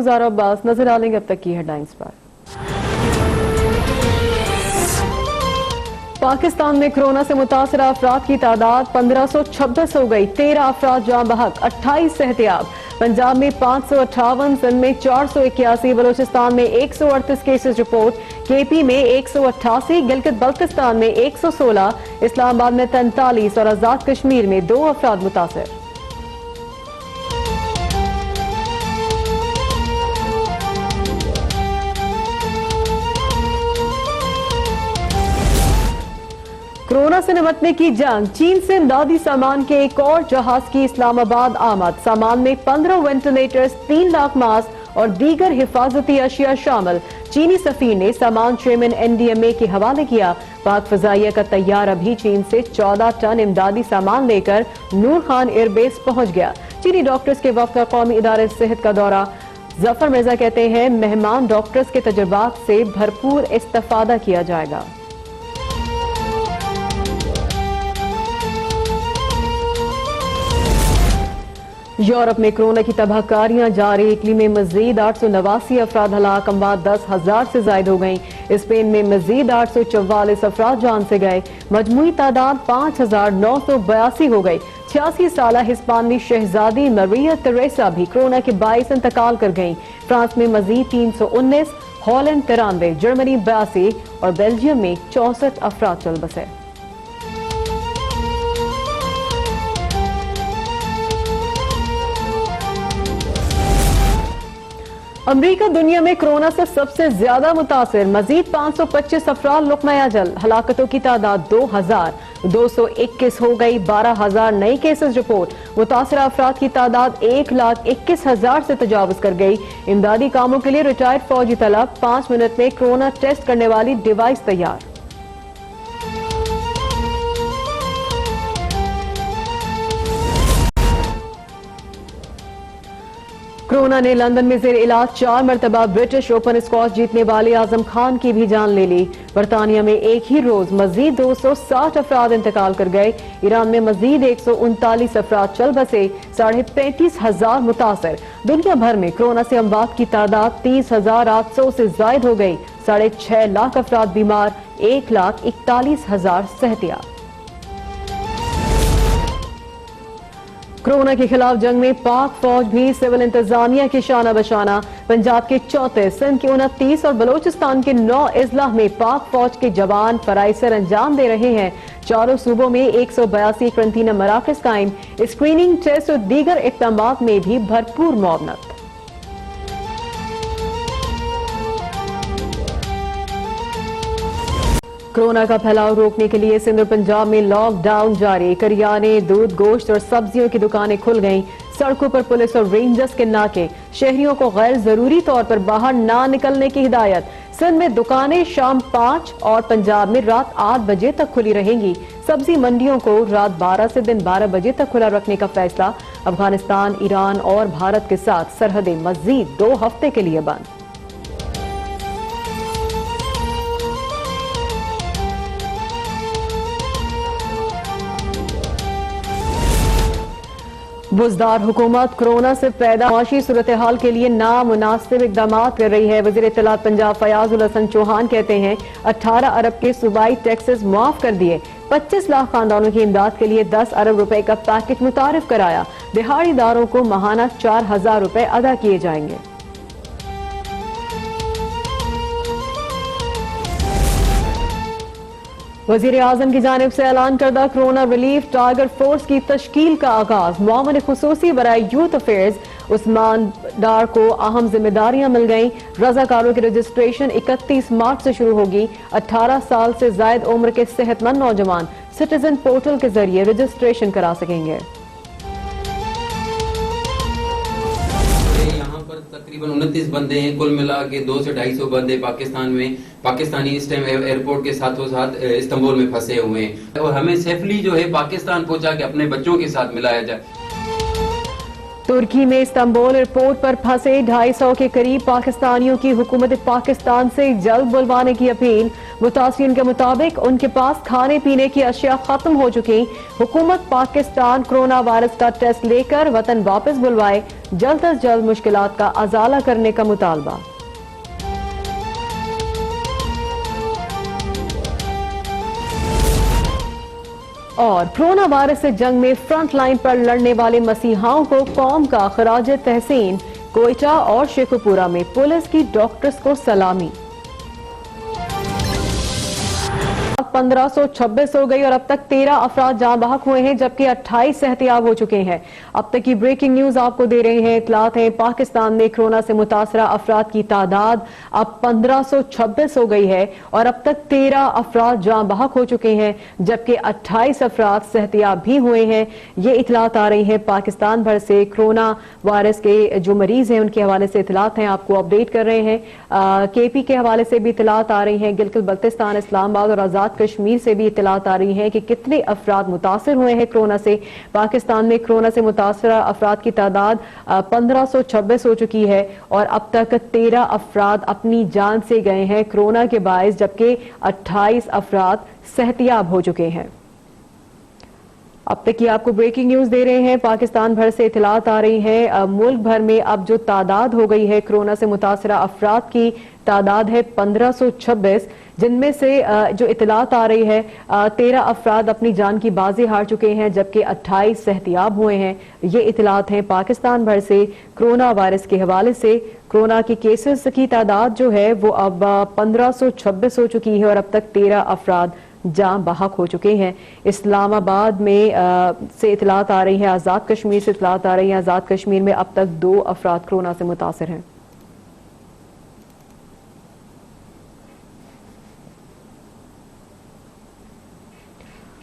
गुज़ार अब्बास। नजर डालेंगे अब तक की हेडलाइंस पर। पाकिस्तान में कोरोना से मुतासर अफराद की तादाद 1526 हो गई। 13 अफराद जान बहक, 28 सेहतियाब। पंजाब में 558, सिंध में 481, बलोचिस्तान में 138 केसेस रिपोर्ट, केपी में 188, गिलगित बल्तिस्तान में 116, इस्लामाबाद में 43 और आजाद कश्मीर में 2 अफराद मुतासर। कोरोना से निपटने की जंग, चीन से इमदादी सामान के एक और जहाज की इस्लामाबाद आमद। सामान में 15 वेंटिलेटर्स, 3 लाख मास्क और दीगर हिफाजती अशिया शामिल। चीनी सफीर ने सामान चेयरमैन NDMA के हवाले किया। पाक फजाइया का तैयार अभी चीन से 14 टन इमदादी सामान लेकर नूर खान एयरबेस पहुंच गया। चीनी डॉक्टर्स के वक्त का कौमी इदारे सेहत का दौरा। जफर मिर्जा कहते हैं मेहमान डॉक्टर्स के तजुर्बात से भरपूर इस्तेफादा किया जाएगा। यूरोप में कोरोना की तबाहकारियां जारी। इटली में मजीद 889 अफराद हलाक, अमवात 10,000 से जायद हो गई। स्पेन में मजीद 844 अफराद जान से गए। मजमूई तादाद 5,982 हो गई। 86 साला हिस्पानी शहजादी मरिया तेरेसा भी कोरोना के बाइस इंतकाल कर गईं। फ्रांस में मजीद 319, हॉलैंड 93, जर्मनी 82 और बेल्जियम में 64 अफराद चल बसे। अमरीका दुनिया में कोरोना से सबसे ज्यादा मुतासिर, मजीद 525 अफराद लुक़मा अजल। हलाकतों की तादाद 2,221 हो गई। 12,000 नए केसेस रिपोर्ट। मुतासिर अफराद की तादाद 1,21,000 से तजावुज कर गई। इमदादी कामों के लिए रिटायर्ड फौजी तलब। 5 मिनट में कोरोना टेस्ट करने वाली डिवाइस तैयार। कोरोना ने लंदन में जेर इलाज 4 मरतबा ब्रिटिश ओपन स्क्वॉश जीतने वाले आजम खान की भी जान ले ली। बरतानिया में एक ही रोज मजीद 260 अफराद इंतकाल कर गए। ईरान में मजीद 139 अफराद चल बसे। 35,500 मुतासर। दुनिया भर में कोरोना से अमवात की तादाद 30,800 से जायद हो गई। 6.5 लाख अफराद बीमार, 1,41,000 सेहतियाब। कोरोना के खिलाफ जंग में पाक फौज भी सिविल इंतजामिया की शाना बशाना। पंजाब के 34, सिंध के 29 और बलोचिस्तान के 9 अजला में पाक फौज के जवान फराइसर अंजाम दे रहे हैं। चारों सूबों में 182 क्वारंटीन मराकज़ कायम। स्क्रीनिंग, टेस्ट और दीगर इक़दामात में भी भरपूर मुआवनत। कोरोना का फैलाव रोकने के लिए सिंध और पंजाब में लॉकडाउन जारी। करियाने, दूध, गोश्त और सब्जियों की दुकानें खुल गईं। सड़कों पर पुलिस और रेंजर्स के नाके। शहरियों को गैर जरूरी तौर पर बाहर ना निकलने की हिदायत। सिंध में दुकानें शाम 5 और पंजाब में रात 8 बजे तक खुली रहेंगी। सब्जी मंडियों को रात 12 से दिन 12 बजे तक खुला रखने का फैसला। अफगानिस्तान, ईरान और भारत के साथ सरहदें मजीद 2 हफ्ते के लिए बंद। बुजदार हुकूमत कोरोना से पैदा माशी सूरत हाल के लिए नामुनासिब इकदाम कर रही है। वज़ीर इत्तलात पंजाब फयाजुल हसन चौहान कहते हैं 18 अरब के सूबाई टैक्सेस माफ कर दिए। 25 लाख खानदानों की इमदाद के लिए 10 अरब रुपए का पैकेज मुतारिफ कराया। दिहाड़ीदारों को माहाना 4,000 रुपए अदा किए जाएंगे। वज़ीर आज़म की जानिब से ऐलान करदा कोरोना रिलीफ टारगेट फोर्स की तश्कील का आगाज। मुआवन खुसूसी बराए यूथ अफेयर्स उस्मान डार को अहम जिम्मेदारियां मिल गईं। रजाकारों की रजिस्ट्रेशन 31 मार्च से शुरू होगी। 18 साल से जायद उम्र के सेहतमंद नौजवान सिटीजन पोर्टल के जरिए रजिस्ट्रेशन करा सकेंगे। तकरीबन 29 बंदे हैं, कुल मिला के 200 से 250 बंदे पाकिस्तान में पाकिस्तानी इस टाइम एयरपोर्ट के साथों साथ इस्तांबुल में फंसे हुए हैं और हमें सेफली जो है पाकिस्तान पहुंचा के अपने बच्चों के साथ मिलाया जाए। तुर्की में इस्तांबुल एयरपोर्ट पर फंसे 250 के करीब पाकिस्तानियों की हुकूमत पाकिस्तान से जल्द बुलवाने की अपील। मुतासिरीन के मुताबिक उनके पास खाने पीने की अशिया खत्म हो चुकी। हुकूमत पाकिस्तान कोरोना वायरस का टेस्ट लेकर वतन वापस बुलवाए। जल्द अज जल्द मुश्किलात का अजाला करने का मुतालबा। और कोरोना वायरस से जंग में फ्रंट लाइन पर लड़ने वाले मसीहाओं को कौम का खराज तहसीन। कोयटा और शेखुपुरा में पुलिस की डॉक्टर्स को सलामी। 1526 हो गई और अब तक 13 अफराद जान बहक हुए हैं, जबकि 28 सेहतियाब हो चुके हैं। अब तक की ब्रेकिंग न्यूज आपको दे रहे हैं। इतलात है पाकिस्तान में कोरोना से मुतासरा अफराद की तादाद अब 1526 हो गई है और अब तक 13 अफराद जान बहक हो चुके हैं, जबकि 28 अफराद सेहतियाब भी हुए हैं। ये इतलात आ रही है पाकिस्तान भर से। कोरोना वायरस के जो मरीज हैं उनके हवाले से इतलात हैं, आपको अपडेट कर रहे हैं। KP के हवाले से भी इतलात आ रही हैं। गिलगित बल्तिस्तान, इस्लामाबाद और आजाद कश्मीर से भी इतलात आ रही है कि कितने अफराद मुतासर हुए हैं कोरोना से। पाकिस्तान में कोरोना से मुतासर अफराद की तादाद 1526 हो चुकी है और अब तक 13 अफराद अपनी जान से गए हैं कोरोना के बायस, जबकि 28 अफराद सेहतियाब हो चुके हैं। अब तक की आपको ब्रेकिंग न्यूज दे रहे हैं। पाकिस्तान भर से इतलात आ रही है। मुल्क भर में अब जो तादाद हो गई है कोरोना से मुतासरा अफराद की तादाद है 1526, जिनमें से जो इतलात आ रही है 13 अफराद अपनी जान की बाजी हार चुके हैं, जबकि 28 सेहतियाब हुए हैं। ये इतलात हैं पाकिस्तान भर से कोरोना वायरस के हवाले से। कोरोना की केसेस की तादाद जो है वो अब 1526 हो चुकी है और अब तक 13 अफराद जान बहक हो चुके हैं। इस्लामाबाद में से इतलात आ रही है, आजाद कश्मीर से इतलात आ रही है। आजाद कश्मीर में अब तक 2 अफराद कोरोना से मुतासर हैं।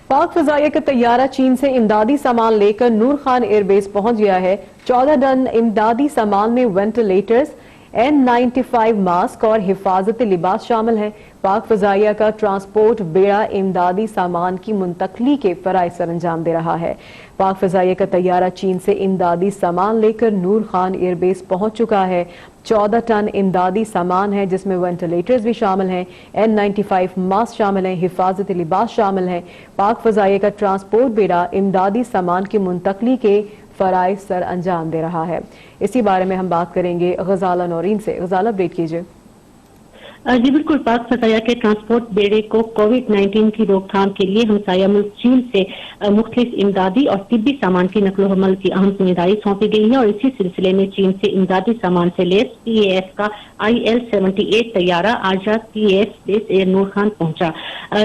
पाक फजाइया का तैयारा चीन से इमदादी सामान लेकर नूर खान एयरबेस पहुंच गया है। 14 टन इमदादी सामान में वेंटिलेटर्स, N95 मास्क और हिफाजती लिबास शामिल हैं। पाक फजाइया का ट्रांसपोर्ट बेड़ा इमदादी सामान की मुंतकली के फराइज सर अंजाम दे रहा है। पाक फजाइया का तैयारा चीन से इमदादी सामान लेकर नूर खान एयरबेस पहुंच चुका है। 14 टन इमदादी सामान है, जिसमें वेंटिलेटर्स भी शामिल हैं, N95 मास्क शामिल हैं, हिफाजती लिबास शामिल हैं। पाक फजाइया का ट्रांसपोर्ट बेड़ा इमदादी सामान की मुंतकली के फराइज सर अंजाम दे रहा है। इसी बारे में हम बात करेंगे गजाला नौरीन से। गजाला, अपडेट कीजिए। जी बिल्कुल, पाक फजाइया के ट्रांसपोर्ट बेड़े को कोविड-19 की रोकथाम के लिए हमसाया मुल्क चीन से मुख्तलिफ इमदादी और तिब्बी सामान की नकलो हमल की अहम जिम्मेदारी सौंपी गई है और इसी सिलसिले में चीन से इमदादी सामान से लैस PAF का IL-78 तैयारा आज रात PAF बेस एयर नूर खान पहुंचा।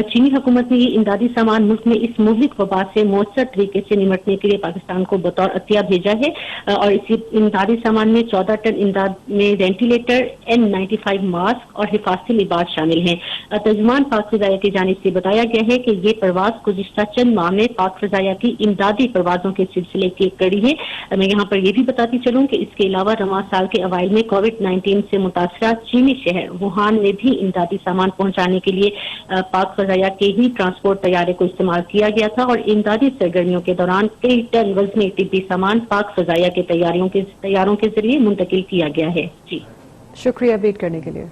चीनी हुकूमत ने ये इमदादी सामान मुल्क में इस मुहलिक वबा से मौसर तरीके से निमटने के लिए पाकिस्तान को बतौर अतिया भेजा है और इसी इमदादी सामान में 14 टन इमदाद में वेंटिलेटर, N95 मास्क और हिफाजती लिबास शामिल हैं। तर्जुमान पाक फजाइया की जानिब से बताया गया है कि ये परवाज गुज़िश्ता चंद माह में पाक फजाइया की इमदादी परवाजों के सिलसिले की एक कड़ी है। मैं यहाँ पर यह भी बताती चलूँ कि इसके अलावा रवां साल के अवाइल में कोविड-19 से मुतासरा चीनी शहर वुहान में भी इमदादी सामान पहुंचाने के लिए पाक फजाइया के ही ट्रांसपोर्ट तैयारे को इस्तेमाल किया गया था और इमदादी सरगर्मियों के दौरान कई टन वजनी तिब्बी सामान पाक फजाइया के तैयारों के जरिए मुंतकिल किया गया है। जी शुक्रिया अपडेट करने के लिए।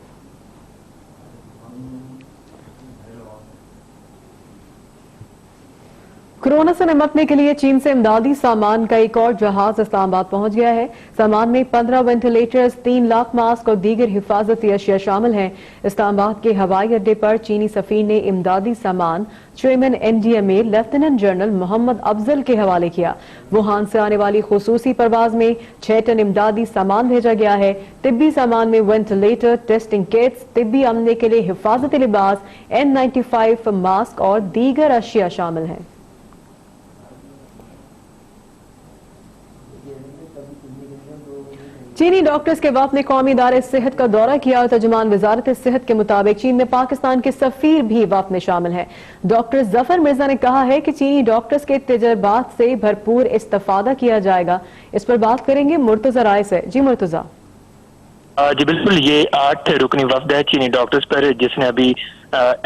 कोरोना से निपटने के लिए चीन से इमदादी सामान का एक और जहाज इस्लामाबाद पहुंच गया है। सामान में 15 वेंटिलेटर्स, 3 लाख मास्क और दीगर हिफाजती अशिया शामिल हैं। इस्लामाबाद के हवाई अड्डे पर चीनी सफीर ने इमदादी सामान chairman NDMA lieutenant general Mohammad Afzal के हवाले किया। वुहान से आने वाली खुसूसी परवाज में 6 टन इमदादी सामान भेजा गया है। तिब्बी सामान में वेंटिलेटर, टेस्टिंग किट्स, तिब्बी अमले के लिए हिफाजती लिबास, N95 मास्क और दीगर अशिया शामिल हैं। चीनी डॉक्टर्स के वफद ने कौमी इदारे सेहत का दौरा किया और तर्जुमान वजारत सेहत के मुताबिक चीन में पाकिस्तान के सफीर भी वफद में शामिल हैं। डॉक्टर जफर मिर्जा ने कहा है कि चीनी डॉक्टर्स के तजुर्बात से भरपूर इस्तेफादा किया जाएगा। इस पर बात करेंगे मुर्तजा राय से। जी मुर्तजा। जी बिल्कुल, ये 8 रुकनी वफद है चीनी डॉक्टर्स पर, जिसने अभी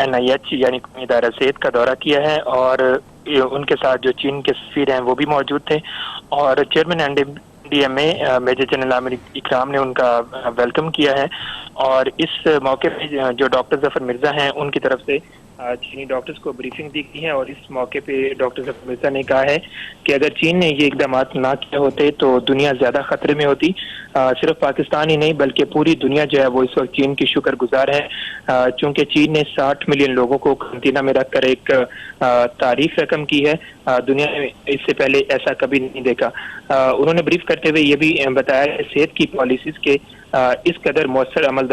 NIH यानी कौमी इदारा सेहत का दौरा किया है और उनके साथ जो चीन के सफीर हैं वो भी मौजूद थे और chairman NDMA major general Amir Ikram ने उनका वेलकम किया है और इस मौके पे जो डॉक्टर जफर मिर्जा हैं उनकी तरफ से चीनी डॉक्टर्स को ब्रीफिंग दी गई है और इस मौके पे डॉक्टर जफर मिर्जा ने कहा है कि अगर चीन ने ये इकदाम ना किए होते तो दुनिया ज्यादा खतरे में होती। सिर्फ पाकिस्तान ही नहीं बल्कि पूरी दुनिया जो है वो इस वक्त चीन की शुक्रगुजार है, चूंकि चीन ने 60 मिलियन लोगों को क्वारंटीना में रखकर एक तारीख रकम की है। दुनिया में इससे पहले ऐसा कभी नहीं देखा। उन्होंने ब्रीफ करते हुए ये भी बताया कि सेहत की पॉलिसीज के इस कदर मौसर अमल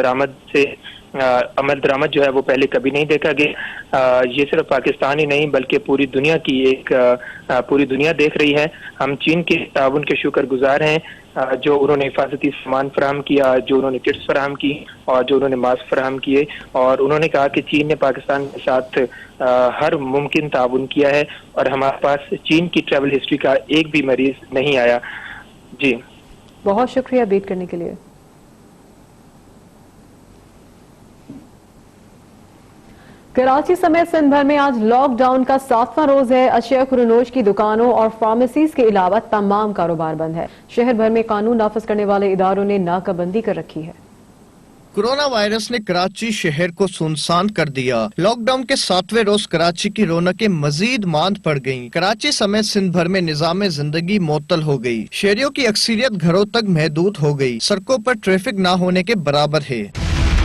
दरामद जो है वो पहले कभी नहीं देखा गया। ये सिर्फ पाकिस्तान ही नहीं बल्कि पूरी दुनिया की पूरी दुनिया देख रही है। हम चीन के ताउन के शुक्रगुजार हैं जो उन्होंने हिफाजती सामान फराहम किया, जो उन्होंने किट्स फराहम की और जो उन्होंने मास्क फराहम किए। और उन्होंने कहा कि चीन ने पाकिस्तान के साथ हर मुमकिन ताउन किया है और हमारे पास चीन की ट्रैवल हिस्ट्री का एक भी मरीज नहीं आया। जी बहुत शुक्रिया बीट करने के लिए। कराची समेत सिंध भर में आज लॉकडाउन का 7वां रोज है। अशिया खुरनोश की दुकानों और फार्मेसीज के अलावा तमाम कारोबार बंद है। शहर भर में कानून नाफिज करने वाले इदारों ने नाकाबंदी कर रखी है। कोरोना वायरस ने कराची शहर को सुनसान कर दिया। लॉकडाउन के 7वें रोज कराची की रौनकें मजीद मांद पड़ गईं। कराची समेत सिंध भर में निजाम जिंदगी मुअत्तल हो गई। शहरियों की अक्सरियत घरों तक महदूद हो गई। सड़कों पर ट्रैफिक न होने के बराबर है।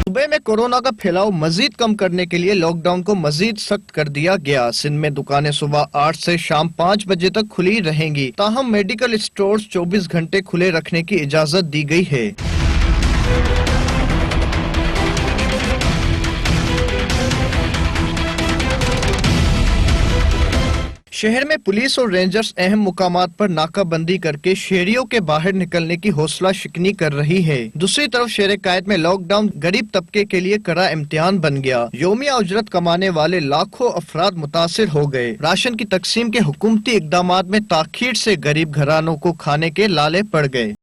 सूबे में कोरोना का फैलाव मजीद कम करने के लिए लॉकडाउन को मजीद सख्त कर दिया गया। सिंध में दुकानें सुबह 8 से शाम 5 बजे तक खुली रहेंगी। ताहम मेडिकल स्टोर्स 24 घंटे खुले रखने की इजाजत दी गई है। शहर में पुलिस और रेंजर्स अहम मुकामात पर नाकाबंदी करके शहरियों के बाहर निकलने की हौसला शिकनी कर रही है। दूसरी तरफ शहर कायद में लॉकडाउन गरीब तबके के लिए कड़ा इम्तिहान बन गया। योमिया उजरत कमाने वाले लाखों अफराद मुतासिर हो गए। राशन की तकसीम के हुकूमती इकदामात में ताखीर से गरीब घरानों को खाने के लाले पड़ गए।